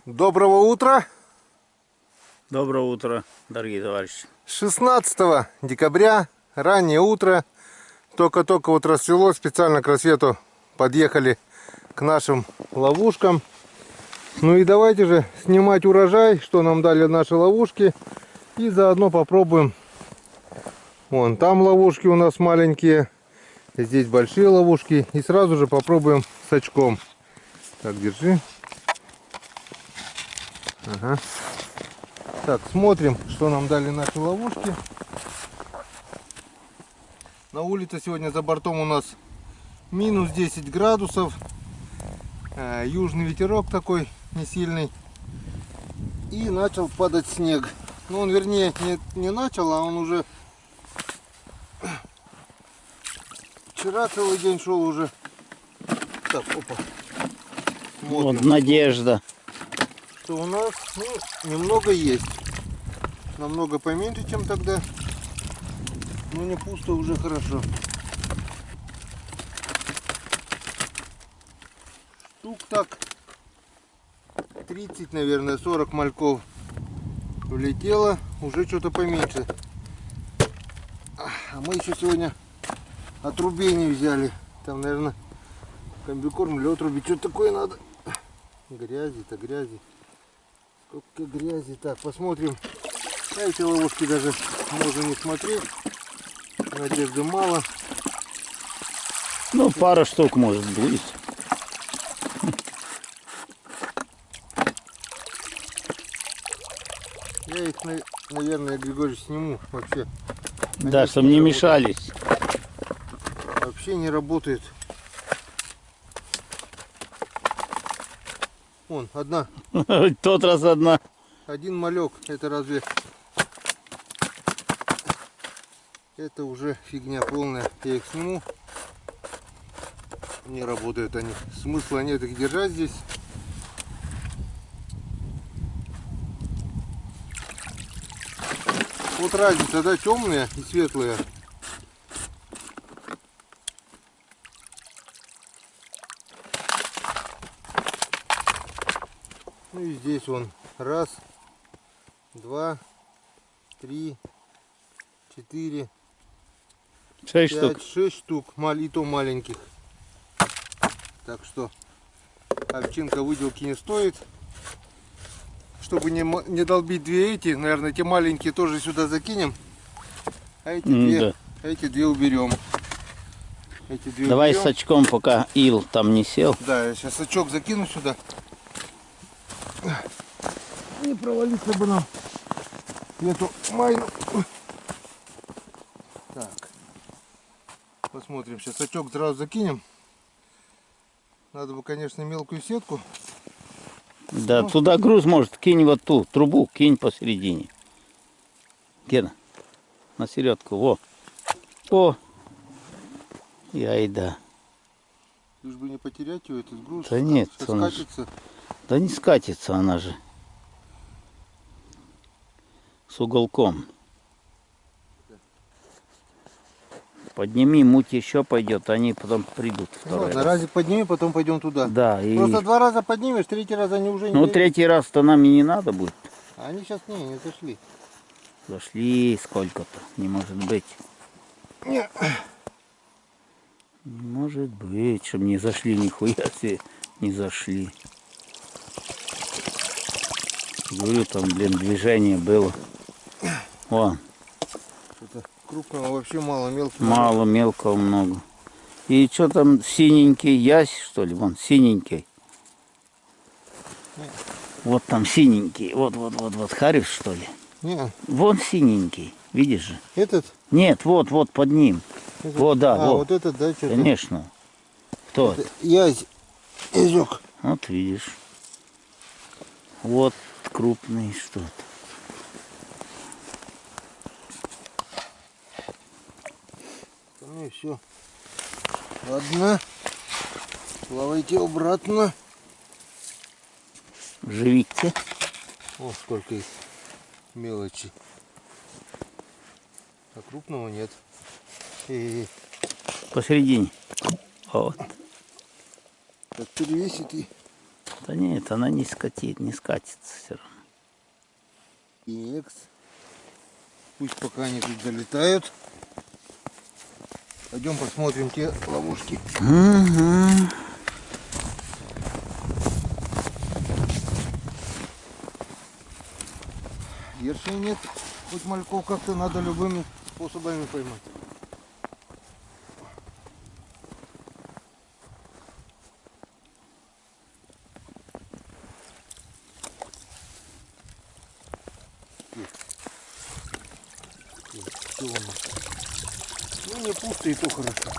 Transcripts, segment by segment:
Доброго утра! Доброе утро, дорогие товарищи. 16 декабря, раннее утро. Только-только вот расцвело, специально к рассвету подъехали к нашим ловушкам. Ну и давайте же снимать урожай, что нам дали наши ловушки. И заодно попробуем. Вон там ловушки у нас маленькие, здесь большие ловушки. И сразу же попробуем с очком. Так, держи. Ага. Так, смотрим, что нам дали наши ловушки. На улице сегодня за бортом у нас минус 10 градусов. Южный ветерок такой не сильный. И начал падать снег. Ну, он, вернее, не начал, а он уже вчера целый день шел уже. Так, опа. Вот надежда. Что у нас, ну, немного есть. Намного поменьше, чем тогда. Но не пусто, уже хорошо. Штук так 30, наверное, 40 мальков влетело. Уже что-то поменьше. А мы еще сегодня отрубение взяли. Там, наверное, комбикорм или отрубить. Что такое надо? Грязи-то, грязи. Сколько грязи. Так, посмотрим. А эти ловушки даже можно не смотреть. Надежды мало. Ну, пара штук может быть. Я их, наверное, Григорий, сниму вообще. Да, чтобы не мешались. Вообще не работает. Вон, одна. Тот раз одна. Один малек. Это разве... Это уже фигня полная. Я их сниму. Не работают они. Смысла нет их держать здесь. Вот разница, да, темные и светлые. Ну и здесь вон. Раз, два, три, 4, 6 5, штук. 6 штук, и то маленьких. Так что овчинка выделки не стоит. Чтобы не долбить две эти, наверное, эти маленькие тоже сюда закинем. А эти две, Да. эти две уберем. Эти две Давай уберем. с очком, пока ил там не сел. Да, я сейчас очок закину сюда. Не провалиться бы нам эту майну. Так. Посмотрим, сейчас очок сразу закинем. Надо бы, конечно, мелкую сетку. Да, туда груз может. Кинь вот ту трубу, кинь посередине. Гена, на середку. Во. О. И айда. Лишь бы не потерять ее, этот груз. Да нет, Сейчас он же... скатится. Да не скатится она же. С уголком. Подними, муть еще пойдет, они потом придут. Ну, ладно, разик подними, потом пойдем туда. Да, и... Просто 2 раза поднимешь, 3-й раз они уже не Ну, дойдут. 3-й раз-то нам и не надо будет. А они сейчас не зашли. Зашли сколько-то, не может быть. Не. Не может быть, чтобы не зашли, нихуя себе не зашли. Говорю, там, блин, движение было. Вон, Что-то крупного вообще мало, мелкого. мало, мелкого много. И что там, синенький, ясь, что ли? Вон, синенький. Вот там синенький, вот, хариш, что ли? Не. Вон синенький, видишь же? Этот? Нет, вот, под ним. Этот? Вот, да, а, вот. вот этот, да, что-то. Конечно. Кто? Язёк. Вот видишь. Вот крупный что-то. Ну и все. Ладно. Плавайте обратно. Живите. О, сколько их мелочи. А крупного нет. Посередине. Вот. Так перевесит и Да нет, она не скатит, не скатится все равно. Икс. Пусть пока они тут залетают. Пойдем посмотрим те ловушки. Угу. Ершей нет. Хоть мальков как-то надо любыми способами поймать. Ну не пусто, и то хорошо.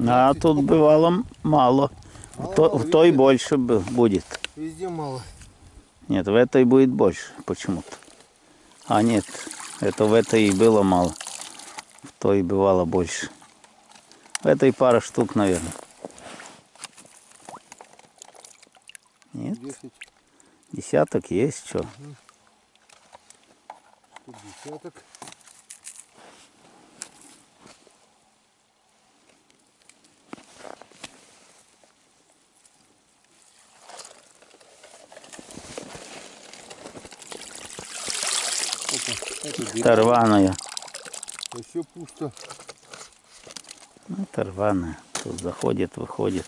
А тут бывало мало. В той везде. больше будет. Везде мало. Нет, в этой будет больше почему-то. А нет, это в этой и было мало. В той бывало больше. В этой пара штук, наверное. Нет, 10, десяток есть, что. тут десяток. Опа, это Рваная. вообще пусто. Это рваная. Тут заходит, выходит.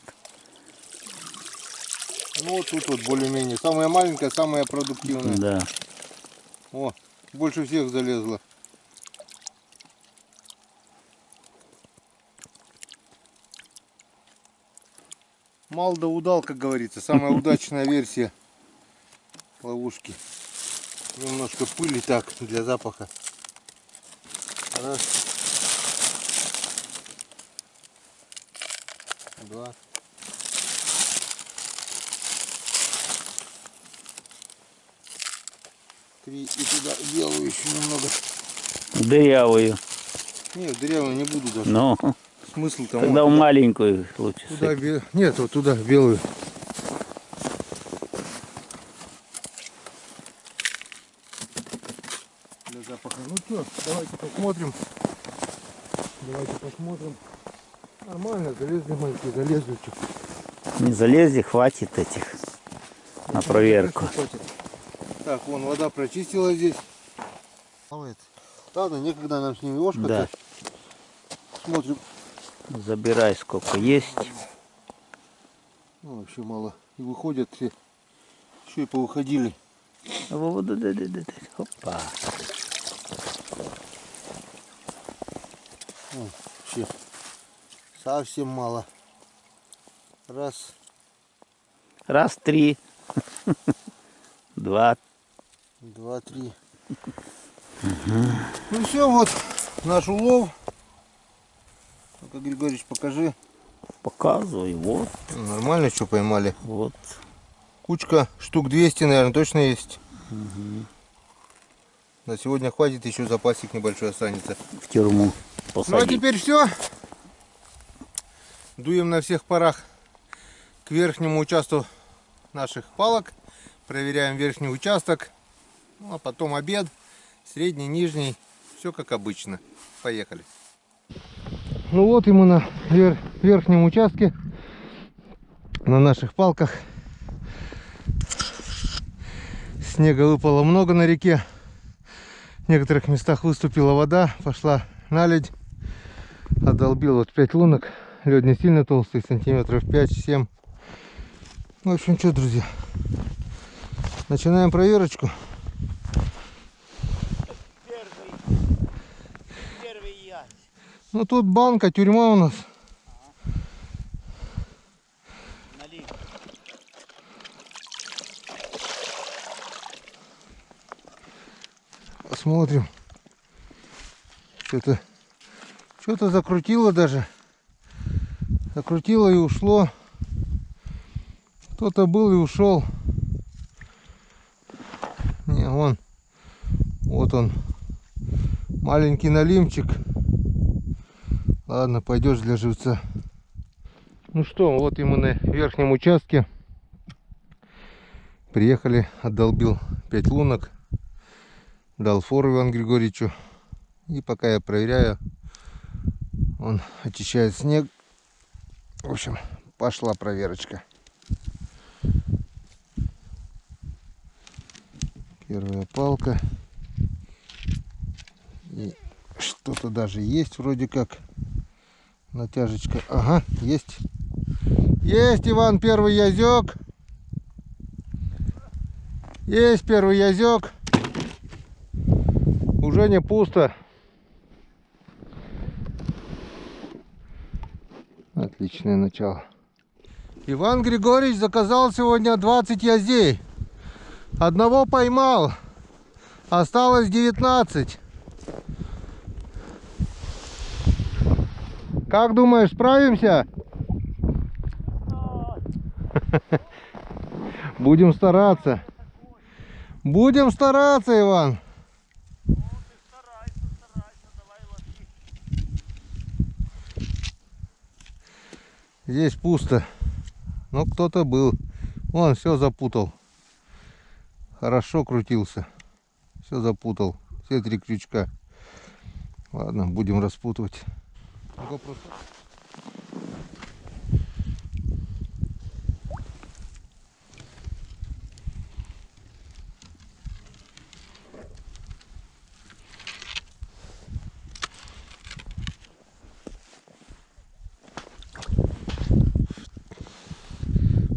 Ну вот тут вот более-менее. Самая маленькая, самая продуктивная. Да. О, больше всех залезла. Мал да удал, как говорится. Самая удачная версия ловушки. Немножко пыли так для запаха. Раз. Два. Три. И туда белую еще немного. Дырявую. Нет, дырявую не буду даже. Ну, Смысл там. тогда в маленькую лучше. Туда нет, вот туда белую. Для запаха. Ну что, давайте посмотрим. Давайте посмотрим. Нормально, залезли мальчики, залезли. Не залезли, хватит этих на проверку. Так, вон вода прочистила здесь. Ладно, некогда нам с ними ошкаться. Да. Смотрим. Забирай сколько есть. Ну, вообще мало. И выходят все. Еще и повыходили. Опа. О, вообще совсем мало. Раз. Раз, 3. 2. Два, три. Ну все, вот наш улов. Ну-ка, Григорьевич, покажи. Показывай, вот. Нормально, что поймали. Вот. Кучка штук 200, наверное, точно есть. На сегодня хватит, еще запасик небольшой останется. В тюрьму Ну а посадить. теперь все. Дуем на всех парах к верхнему участку наших палок. Проверяем верхний участок. Ну, а потом обед. Средний, нижний. Все как обычно. Поехали. Ну вот и мы на верхнем участке. На наших палках. Снега выпало много на реке. В некоторых местах выступила вода. Пошла наледь. Отдолбил вот 5 лунок. Лед не сильно толстый, сантиметров 5-7. В общем, что, друзья, начинаем проверочку. Ну тут банка, тюрьма у нас. Посмотрим. Что-то закрутило даже. Закрутило и ушло. Кто-то был и ушел. Не, вон. Вот он. Маленький налимчик. Ладно, пойдешь для живца. Ну что, вот и мы на верхнем участке. Приехали, отдолбил 5 лунок. Дал фору Ивану Григорьевичу. И пока я проверяю, он очищает снег. В общем, пошла проверочка. Первая палка. И что-то даже есть вроде как. Натяжечка. Ага, есть. Есть, Иван, первый язёк. Есть первый язёк. Уже не пусто. Отличное начало. Иван Григорьевич заказал сегодня 20 язей. Одного поймал. Осталось 19. Как думаешь, справимся? Будем стараться. Будем стараться, Иван. Здесь пусто. Но кто-то был. Он все запутал. Хорошо крутился. Все запутал. Все 3 крючка. Ладно, будем распутывать.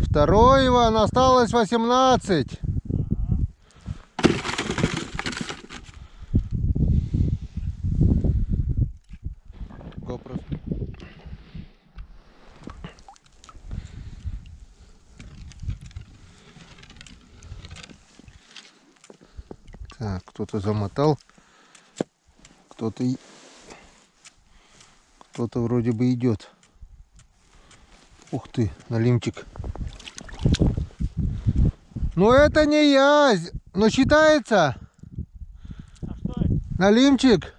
Второй, Иван, осталось 18. Так, кто-то замотал, кто-то вроде бы идет. Ух ты, налимчик. Но это не язь, но считается. А что это? Налимчик.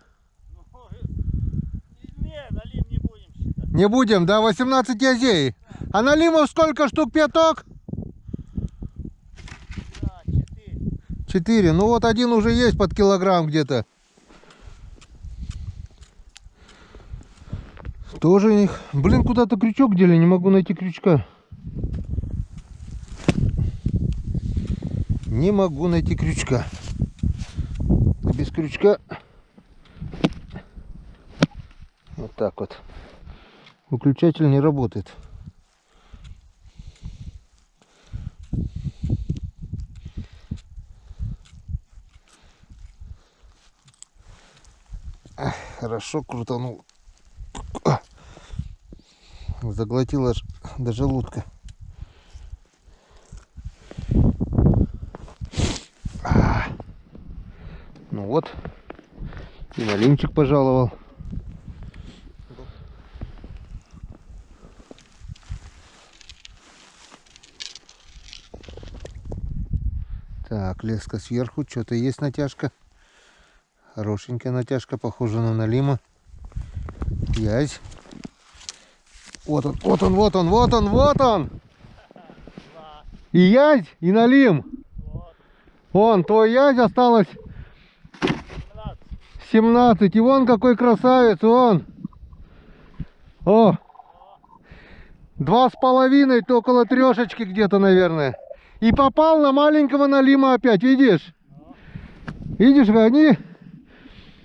Не, налим не будем считать. Не будем, да, 18 язей. А налимов сколько штук, пяток? Да, 4. 4. Ну вот один уже есть под килограмм где-то. Тоже их. Блин, куда-то крючок дели, не могу найти крючка. Не могу найти крючка. Без крючка. Вот так вот. Выключатель не работает. Ах, хорошо крутанул. Заглотил аж до желудка. Ну вот. И налимчик пожаловал. Так, леска сверху. Что-то есть натяжка. Хорошенькая натяжка. Похожа на налима. Язь. Вот он, вот он, вот он, вот он, вот он. И язь, и налим. Вон, твой язь осталось 17. И вон какой красавец, вон. О. 2,5, то около 3 где-то, наверное. И попал на маленького налима опять, видишь? Видишь, они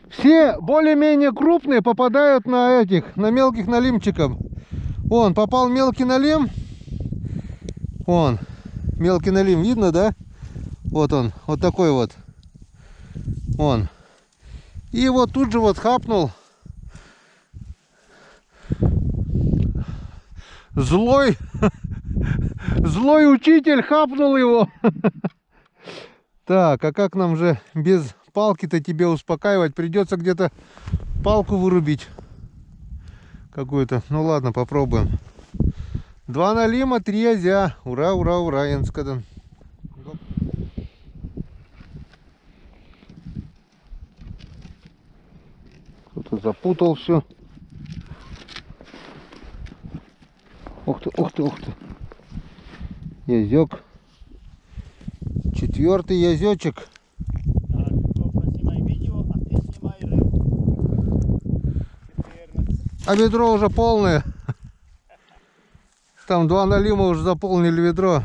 все более-менее крупные попадают на этих, на мелких налимчиков. Вон, попал мелкий налим. Вон, мелкий налим, видно, да? Вот он, вот такой вот. Вон. И вот тут же вот хапнул злой учитель, хапнул его. Так, а как нам же без палки-то тебе успокаивать? Придется где-то палку вырубить какую-то. Ну ладно, попробуем. 2 налима, 3 язя. Ура, ура, ура, Янскадан. Кто-то запутал все. Ух ты, ух ты, ух ты. Язёк. 4-й язёчек. Так, GoPro снимай видео, а ты снимай рыбу. 14. А ведро уже полное. Там 2 налима уже заполнили ведро.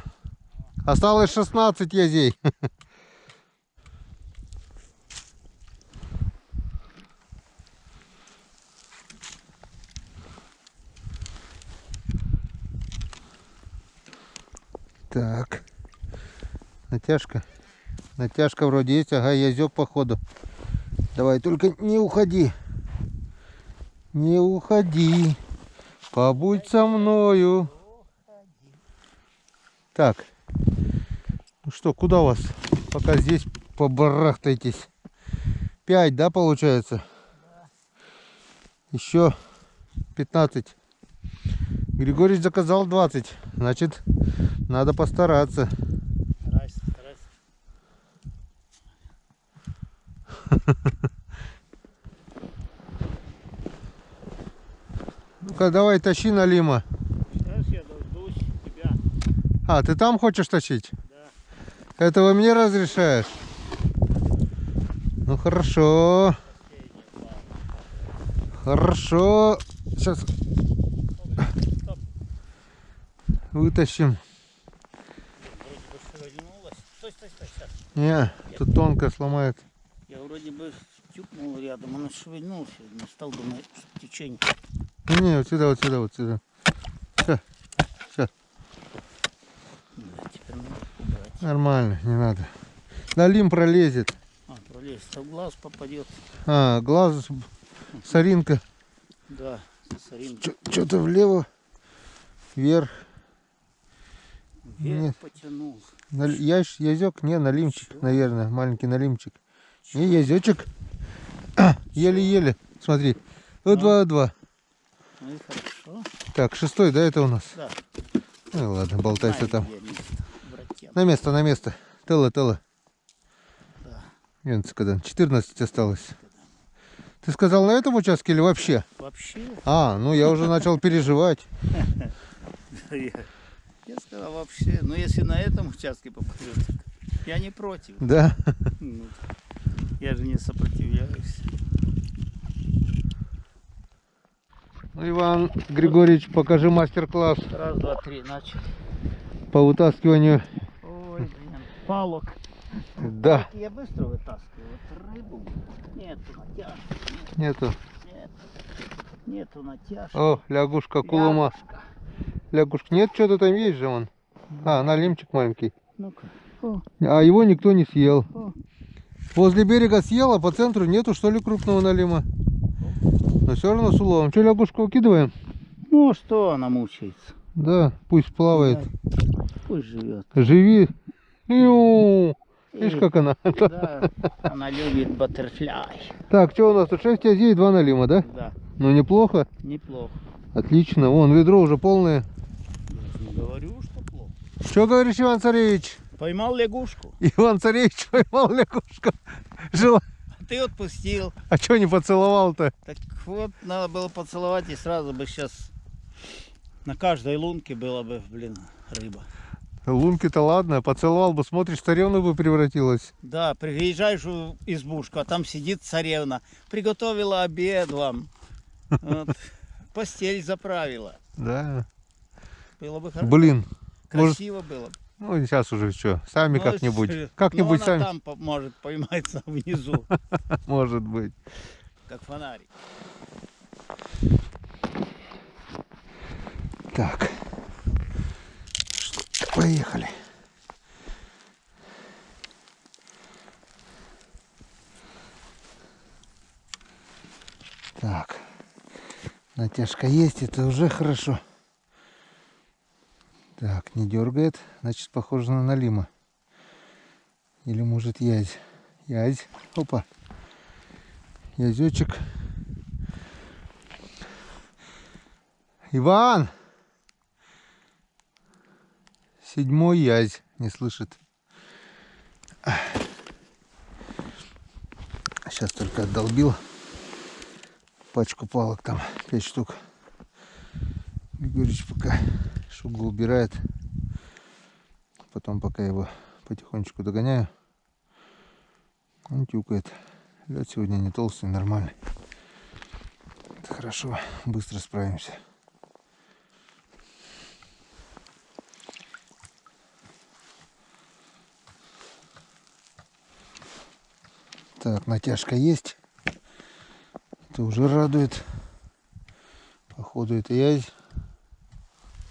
Осталось 16 язей. Так. Натяжка. Натяжка вроде есть. Ага, язёк походу. Давай, только не уходи. Не уходи. Побудь со мною. Так. Ну что, куда вас? Пока здесь побарахтайтесь. 5, да, получается? Еще 15. Григорий заказал 20. Значит, надо постараться. Старайся, старайся. Ну-ка, давай, тащи налима. Сейчас я дождусь тебя. А, ты там хочешь тащить? Да. Этого мне разрешаешь? Ну, хорошо. Хорошо. Сейчас Стоп. вытащим. Вроде бы шевельнулась. Стой, стой, стой, сейчас. Не, тут тонко сломает. Я вроде бы тюкнул рядом, он шевельнулся. Не стал, думаю, что течение. Не, вот сюда, вот сюда, вот сюда. Все, все. Да, теперь надо убрать. Нормально, не надо. Налим пролезет. А, пролезть, а в глаз попадет. А, глаз, соринка. Да, соринка. Что-то влево, вверх. Вверх Нет. потянул. Язёк, не, налимчик, Всё. наверное, маленький налимчик. И язёчек. Еле-еле, смотри. Вот Ну. 2. Ну и хорошо. Так, 6, да, это у нас? Да. Ну ладно, болтайся Знаю, там. где место. Братья. На место, на место. Тела. Да. Венцы когда? 14 осталось. Ты сказал на этом участке или вообще? Вообще, А, ну я уже начал переживать. я сказал вообще, ну если на этом участке попадет, я не против. Да. Ну, я же не сопротивляюсь. Ну, Иван Григорьевич, покажи мастер-класс Раз, два, три, начали. по вытаскиванию. Ой, блин, палок. Да, Я быстро вытаскиваю. Вот рыбу. Нету натяжки. нету. Нету натяжки. О, лягушка кулума. Лягушка. Лягушка. Нет, что-то там есть же он. А, налимчик маленький. Ну-ка. О, А его никто не съел. о. Возле берега съел, а по центру нету, что ли, крупного налима. Но все равно с уловом. Что, лягушку выкидываем? Ну что она мучается? Да, пусть плавает. Да, пусть живет. Живи. Ю. Видишь, как она? Да, она любит баттерфляй. Так, что у нас тут? 6 язей и 2 налима, да? Да, Ну, неплохо. неплохо. Отлично. Вон, ведро уже полное. Я же не говорю, что плохо. Что говоришь, Иван Царевич? Поймал лягушку. Иван Царевич поймал лягушку. Жила. А ты отпустил. А что не поцеловал-то? Так вот, надо было поцеловать, и сразу бы сейчас на каждой лунке была бы, блин, рыба. Лунки-то ладно, поцеловал бы, смотришь, царевна бы превратилась. Да, приезжаешь в избушку, а там сидит царевна. Приготовила обед вам. Вот. Постель заправила. Да. Было бы хорошо. Блин. Может, Красиво было. ну сейчас уже что, сами Ну, как-нибудь. ну, Как-нибудь она сами. там может пойматься внизу, Может быть. как фонарик. Так. Поехали. Так. Натяжка есть, это уже хорошо. Так, не дергает, значит, похоже на налима. Или может язь. Язь. Опа. Язечек. Иван! 7-й язь. Не слышит. Сейчас только отдолбил пачку палок, там 5 штук. Григорьевич пока шугу убирает. Потом пока его потихонечку догоняю. Он тюкает. Лед сегодня не толстый, нормальный. Это хорошо, быстро справимся. Так, натяжка есть. Это уже радует. Походу это язь.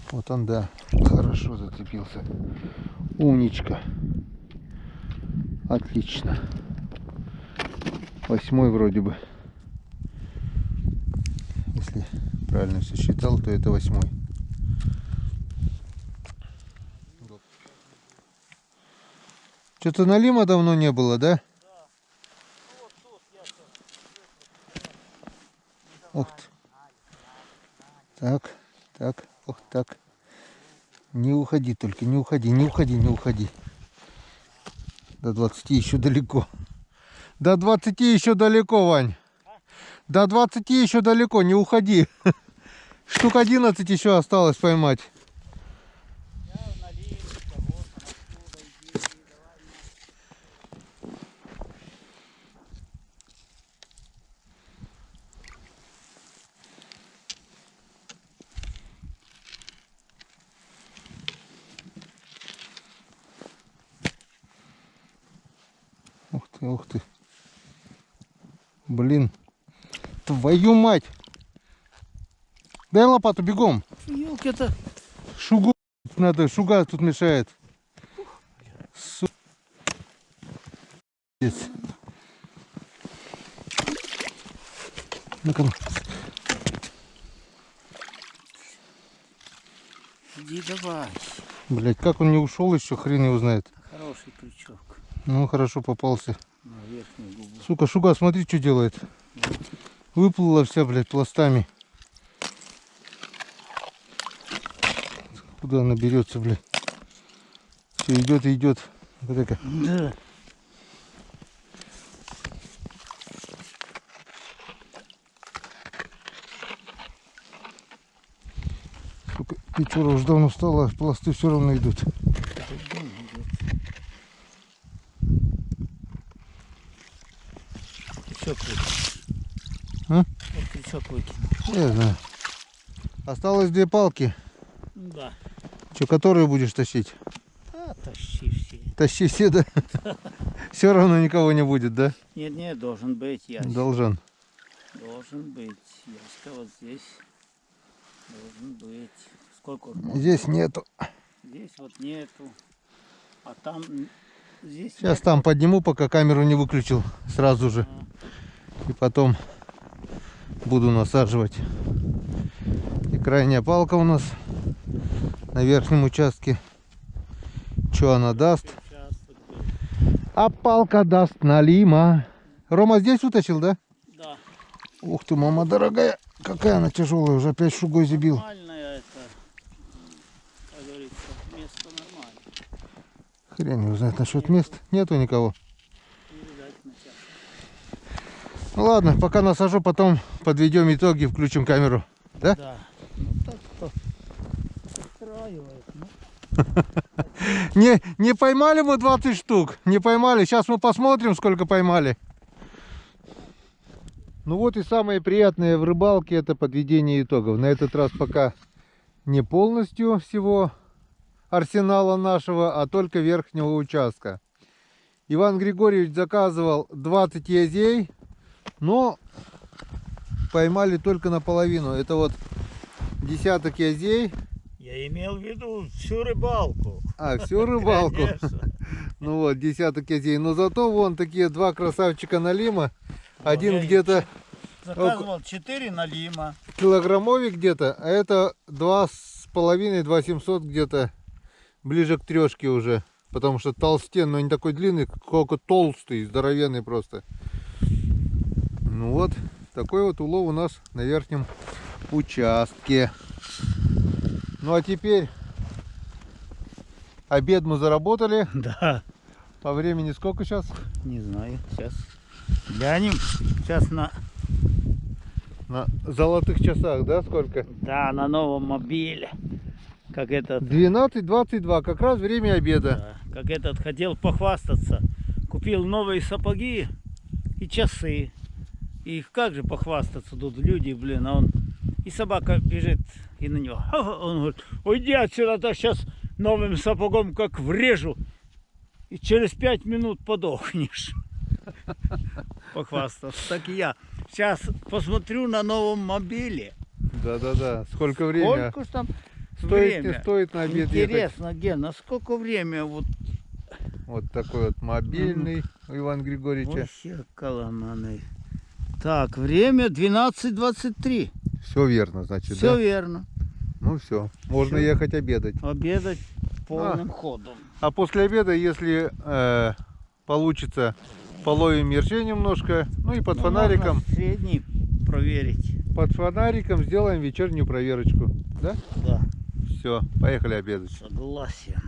Вот он, да. Хорошо зацепился. Умничка. Отлично. 8 вроде бы. Если правильно все считал, то это 8. Что-то налима давно не было, да? Ух ты. Так, так, ох так. Не уходи только, не уходи, не уходи, не уходи. До 20 еще далеко. До 20 еще далеко, Вань. До 20 еще далеко, не уходи. Штук 11 еще осталось поймать. Ух ты, ух ты. Блин. Твою мать. Дай лопату, бегом. Ёлки-то. Шугу надо, шуга тут мешает. Ну-ка. Иди давай. Блять, как он не ушел еще, хрен его знает. Хороший крючок. Ну хорошо попался. На верхнюю губу. Сука, шуга, смотри, что делает. Выплыла вся, блядь, пластами. Куда она берется, блядь? Все идет и идет. Вот это. Да. Сука, печора уже давно встала, а пласты все равно идут. Крючок выкинь. А? Вот крючок выкинь. Я знаю. Осталось 2 палки. Да. Че, которые будешь тащить? А, тащи все. Тащи все, да? Все равно никого не будет, да? Нет, нет, должен быть ясь. Должен. Должен быть. Яська вот здесь. Должен быть. Сколько уж можно? Здесь нету. Здесь вот нету. А там здесь Сейчас нету. там подниму, пока камеру не выключил. Сразу же. И потом буду насаживать. И крайняя палка у нас на верхнем участке. Что она даст? Участок был. А палка даст налима. Рома здесь утащил, да? Да. Ух ты, мама дорогая. Какая она тяжелая. Уже опять шугой забил. Нормальное это, как говорится, место нормальное. Хрен его знает насчет мест. Нету никого. Не видать натяжки. Ну ладно, пока насажу, потом подведем итоги, включим камеру. Да? Да. Ну так-то устраивает. Ну. Не поймали мы 20 штук. Не поймали. Сейчас мы посмотрим, сколько поймали. Ну вот и самое приятное в рыбалке — это подведение итогов. На этот раз пока не полностью всего арсенала нашего, а только верхнего участка. Иван Григорьевич заказывал 20 язей, но поймали только наполовину. Это вот десяток язей. Я имел в виду всю рыбалку. А, всю рыбалку. Конечно. Ну вот, десяток язей. Но зато вон такие 2 красавчика налима. Один я где-то заказывал 4 налима. килограммовик где-то, а это 2,5-2,700 где-то, ближе к 3 уже. Потому что толстен, но не такой длинный, сколько толстый, здоровенный просто. Ну вот, такой вот улов у нас на верхнем участке. Ну а теперь обед мы заработали. Да. По времени сколько сейчас? Не знаю. Сейчас глянем. Сейчас на золотых часах, да, сколько? Да, на новом мобиле. Как этот, 12:22, как раз время обеда. да, как этот хотел похвастаться. Купил новые сапоги и часы. И как же похвастаться тут люди, блин, а он... И собака бежит и на него. Он говорит, уйди отсюда, так сейчас новым сапогом как врежу. И через 5 минут подохнешь. Похвастаться. Так и я. Сейчас посмотрю на новом мобиле. Да-да-да. Сколько времени? Сколько ж там Стоит, время? не стоит на обед ехать. Интересно, Ген, а сколько время вот Вот такой вот мобильный у Ивана Григорьевича. вообще коломаны. Так, время 12:23. Все верно, значит, Все да? верно. Ну все, можно Всё. ехать обедать. Обедать полным ходом. А после обеда, если получится, половим мерчей немножко, ну и под Ну, фонариком, можно средний проверить. сделаем вечернюю проверочку. Да? Да, Все, поехали обедать. согласен.